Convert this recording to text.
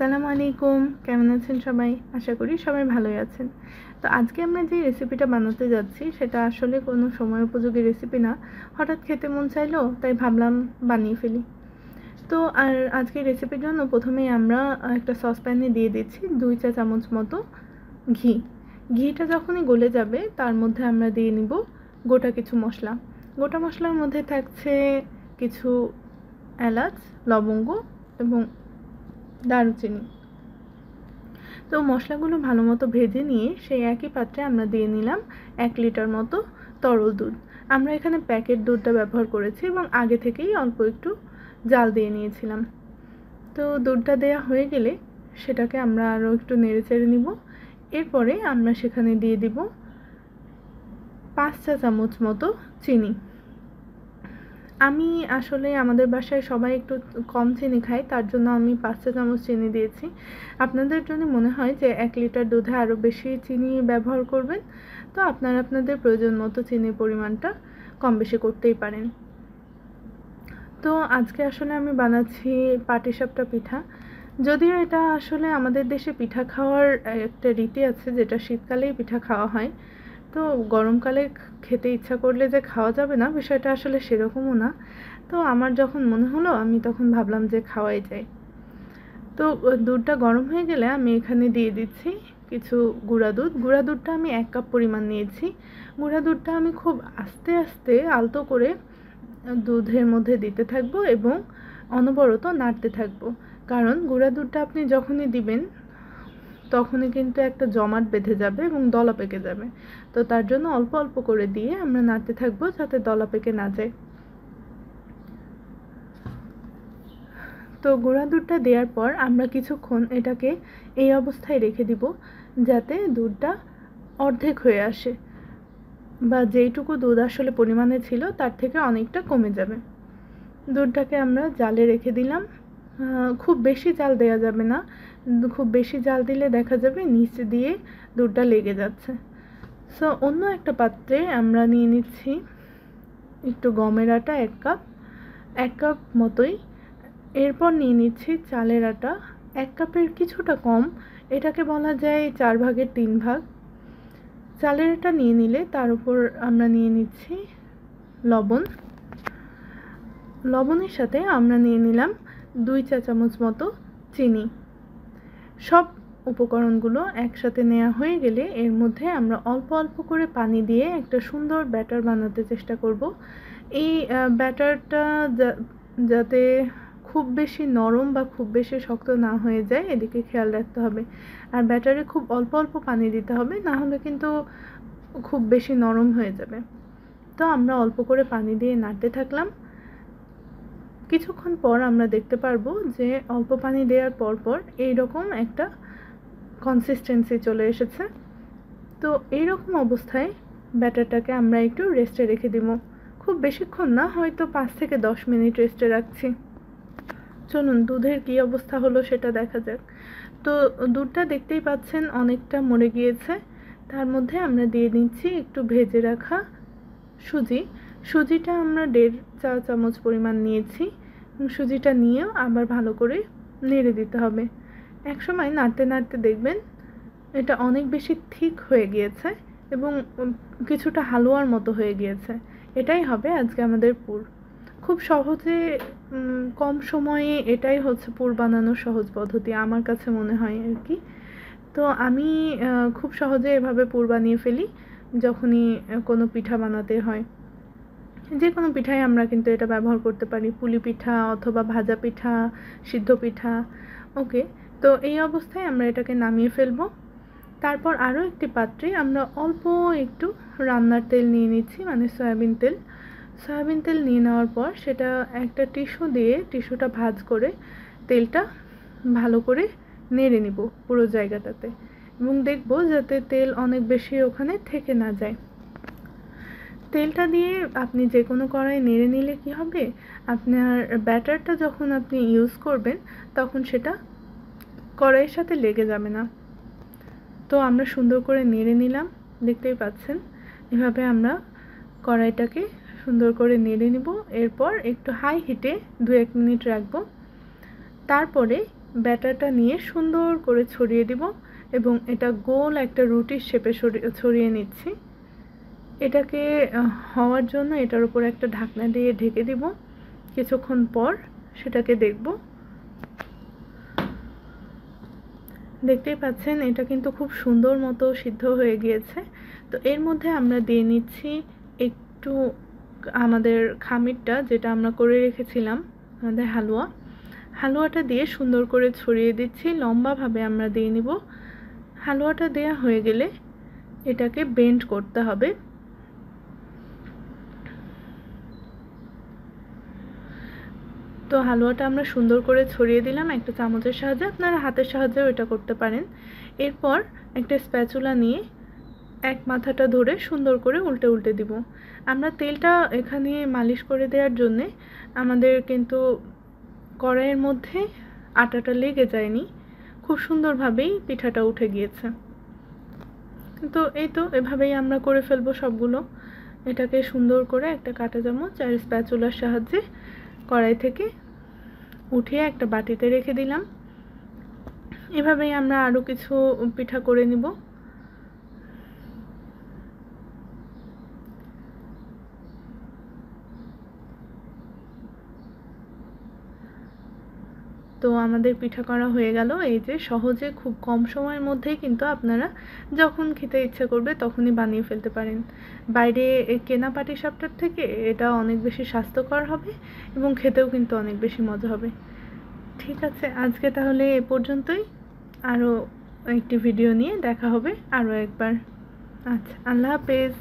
আসসালামু আলাইকুম, কেমন আছেন সবাই? আশা করি সবাই ভালোই আছেন। তো আজকে আমরা যে রেসিপিটা বানাতে যাচ্ছি সেটা আসলে কোনো সময় উপযোগী রেসিপি না। হঠাৎ খেতে মন চাইলো তাই ভাবলাম বানিয়ে ফেলি। তো আর আজকের রেসিপির জন্য প্রথমেই আমরা একটা সসপ্যানে দিয়ে দিচ্ছি 2 চা চামচ মতো ঘি। ঘিটা যখনই গলে যাবে তার মধ্যে আমরা দিয়ে নিব গোটা কিছু মশলা। গোটা মশলার মধ্যে থাকছে কিছু এলাচ, লবঙ্গ এবং দারুচিনি। তো মশলাগুলো ভালো মতো ভেজে নিয়ে সেই একই পাত্রে আমরা দিয়ে নিলাম 1 লিটার মতো তরল দুধ। আমরা এখানে প্যাকেট দুধটা ব্যবহার করেছি এবং আগে থেকেই অল্প একটু জাল দিয়ে নিয়েছিলাম। তো দুধটা দেয়া হয়ে গেলে সেটাকে আমরা আরও একটু নেড়ে চেড়ে নিব। এরপরে আমরা সেখানে দিয়ে দিব 5 চা চামচ মতো চিনি। আমি আসলে আমাদের বাসায় সবাই একটু কম চিনি খায়, তার জন্য আমি 5 চা চামচ চিনি দিয়েছি। আপনাদের যদি মনে হয় যে 1 লিটার দুধে আরও বেশি চিনি ব্যবহার করবেন, তো আপনারা আপনাদের প্রয়োজন মতো চিনির পরিমাণটা কম বেশি করতেই পারেন। তো আজকে আসলে আমি বানাচ্ছি পাটিসাপটা পিঠা। যদিও এটা আসলে আমাদের দেশে পিঠা খাওয়ার একটা রীতি আছে, যেটা শীতকালেই পিঠা খাওয়া হয়। তো গরমকালে খেতে ইচ্ছা করলে যে খাওয়া যাবে না, বিষয়টা আসলে সেরকমও না। তো আমার যখন মনে হলো আমি তখন ভাবলাম যে খাওয়াই যায়। তো দুধটা গরম হয়ে গেলে আমি এখানে দিয়ে দিচ্ছি কিছু গুঁড়া দুধ। গুঁড়া দুধটা আমি 1 কাপ পরিমাণ নিয়েছি। গুঁড়া দুধটা আমি খুব আস্তে আস্তে আলতো করে দুধের মধ্যে দিতে থাকবো এবং অনবরত নাড়তে থাকবো। কারণ গুঁড়া দুধটা আপনি যখনই দিবেন তখনই কিন্তু একটা জমাট বেঁধে যাবে এবং দলা পেকে যাবে। তো তার জন্য অল্প অল্প করে দিয়ে আমরা নাড়তে থাকবো যাতে দলা পেকে না যায়। তো গুঁড়া দুধটা দেওয়ার পর আমরা কিছুক্ষণ এটাকে এই অবস্থায় রেখে দিব যাতে দুধটা অর্ধেক হয়ে আসে, বা যেইটুকু দুধ আসলে পরিমাণে ছিল তার থেকে অনেকটা কমে যাবে। দুধটাকে আমরা জালে রেখে দিলাম। খুব বেশি জাল দেওয়া যাবে না, খুব বেশি জাল দিলে দেখা যাবে নিচে দিয়ে দুধটা লেগে যাচ্ছে। সো অন্য একটা পাত্রে আমরা নিয়ে নিচ্ছি একটু গমের আটা 1 কাপ মতোই। এরপর নিয়ে নিচ্ছি চালের আটা 1 কাপের কিছুটা কম, এটাকে বলা যায় 4 ভাগের 3 ভাগ। চালের আটা নিয়ে নিলে তার উপর আমরা নিয়ে নিচ্ছি লবণ। লবণের সাথে আমরা নিয়ে নিলাম 2 চা চামচ মতো চিনি। সব উপকরণগুলো একসাথে নেওয়া হয়ে গেলে এর মধ্যে আমরা অল্প অল্প করে পানি দিয়ে একটা সুন্দর ব্যাটার বানাতে চেষ্টা করব। এই ব্যাটারটা যাতে খুব বেশি নরম বা খুব বেশি শক্ত না হয়ে যায়, এদিকে খেয়াল রাখতে হবে। আর ব্যাটারে খুব অল্প অল্প পানি দিতে হবে, না হলে কিন্তু খুব বেশি নরম হয়ে যাবে। তো আমরা অল্প করে পানি দিয়ে নাড়তে থাকলাম। কিছুক্ষণ পর আমরা দেখতে পারবো যে অল্প পানি দেওয়ার পর এইরকম একটা কনসিস্টেন্সি চলে এসেছে। তো এইরকম অবস্থায় ব্যাটারটাকে আমরা একটু রেস্টে রেখে দিব। খুব বেশিক্ষণ না, হয়তো 5 থেকে 10 মিনিট রেস্টে রাখছি। চলুন দুধের কী অবস্থা হলো সেটা দেখা যাক। তো দুধটা দেখতেই পাচ্ছেন অনেকটা মরে গিয়েছে। তার মধ্যে আমরা দিয়ে দিচ্ছি একটু ভেজে রাখা সুজিটা আমরা 1.5 চা চামচ পরিমাণ নিয়েছি। সুজিটা নিয়েও আবার ভালো করে নেড়ে দিতে হবে। একসময় নাড়তে নাড়তে দেখবেন এটা অনেক বেশি থিক হয়ে গিয়েছে এবং কিছুটা হালুয়ার মতো হয়ে গিয়েছে। এটাই হবে আজকে আমাদের পুর। খুব সহজে কম সময়ে এটাই হচ্ছে পুর বানানোর সহজ পদ্ধতি আমার কাছে মনে হয় আর কি। তো আমি খুব সহজে এভাবে পুর বানিয়ে ফেলি যখনই কোনো পিঠা বানাতে হয়। যে কোনো পিঠায় আমরা কিন্তু এটা ব্যবহার করতে পারি, পুলি পিঠা অথবা ভাজা পিঠা, সিদ্ধ পিঠা। ওকে, তো এই অবস্থায় আমরা এটাকে নামিয়ে ফেলবো। তারপর আরও একটি পাত্রে আমরা অল্প একটু রান্নার তেল নিয়ে নিচ্ছি, মানে সয়াবিন তেল। সয়াবিন তেল নিয়ে নেওয়ার পর সেটা একটা টিস্যু দিয়ে টিস্যুটা ভাঁজ করে তেলটা ভালো করে নেড়ে নিব পুরো জায়গাটাতে, এবং দেখব যাতে তেল অনেক বেশি ওখানে থেকে না যায়। তেলটা দিয়ে আপনি যে কোনো কড়াই নেড়ে নিলে কি হবে, আপনার ব্যাটারটা যখন আপনি ইউজ করবেন তখন সেটা কড়াইয়ের সাথে লেগে যাবে না। তো আমরা সুন্দর করে নেড়ে নিলাম, দেখতেই পাচ্ছেন। এভাবে আমরা কড়াইটাকে সুন্দর করে নেড়ে নিব। এরপর একটু হাই হিটে 2-1 মিনিট রাখবো। তারপরে ব্যাটারটা নিয়ে সুন্দর করে ছড়িয়ে দিব এবং এটা গোল একটা রুটির শেপে ছড়িয়ে নিচ্ছি। এটাকে হওয়ার জন্য এটার উপর একটা ঢাকনা দিয়ে ঢেকে দিব। কিছুক্ষণ পর সেটাকে দেখব। দেখতেই পাচ্ছেন এটা কিন্তু খুব সুন্দর মতো সিদ্ধ হয়ে গিয়েছে। তো এর মধ্যে আমরা দিয়ে নিচ্ছি একটু আমাদের খামিরটা, যেটা আমরা করে রেখেছিলাম আমাদের হালুয়াটা দিয়ে সুন্দর করে ছড়িয়ে দিচ্ছি। লম্বাভাবে আমরা দিয়ে নিব। হালুয়াটা দেয়া হয়ে গেলে এটাকে বেন্ড করতে হবে। তো হালুয়াটা আমরা সুন্দর করে ছড়িয়ে দিলাম একটা চামচের সাহায্যে, আপনারা হাতের সাহায্যেও এটা করতে পারেন। এরপর একটা স্প্যাচুলা নিয়ে এক মাথাটা ধরে সুন্দর করে উল্টে উল্টে দিব। আমরা তেলটা এখানে মালিশ করে দেওয়ার জন্যে আমাদের কিন্তু কড়াইয়ের মধ্যে আটাটা লেগে যায়নি, খুব সুন্দরভাবেই পিঠাটা উঠে গিয়েছে। তো এই তো এভাবেই আমরা করে ফেলবো সবগুলো। এটাকে সুন্দর করে একটা কাঁটা চামচ আর স্প্যাচুলার সাহায্যে কড়াই থেকে উঠিয়ে একটা বাটিতে রেখে দিলাম। এভাবেই আমরা আরও কিছু পিঠা করে নিব। তো আমাদের পিঠা করা হয়ে গেল। এই যে সহজে খুব কম সময়ের মধ্যেই কিন্তু আপনারা যখন খেতে ইচ্ছে করবে তখনই বানিয়ে ফেলতে পারেন। বাইরে কেনা পাটিসাপটার থেকে এটা অনেক বেশি স্বাস্থ্যকর হবে এবং খেতেও কিন্তু অনেক বেশি মজা হবে। ঠিক আছে, আজকে তাহলে এ পর্যন্তই। আরও একটি ভিডিও নিয়ে দেখা হবে আরও একবার। আচ্ছা, আল্লাহ হাফেজ।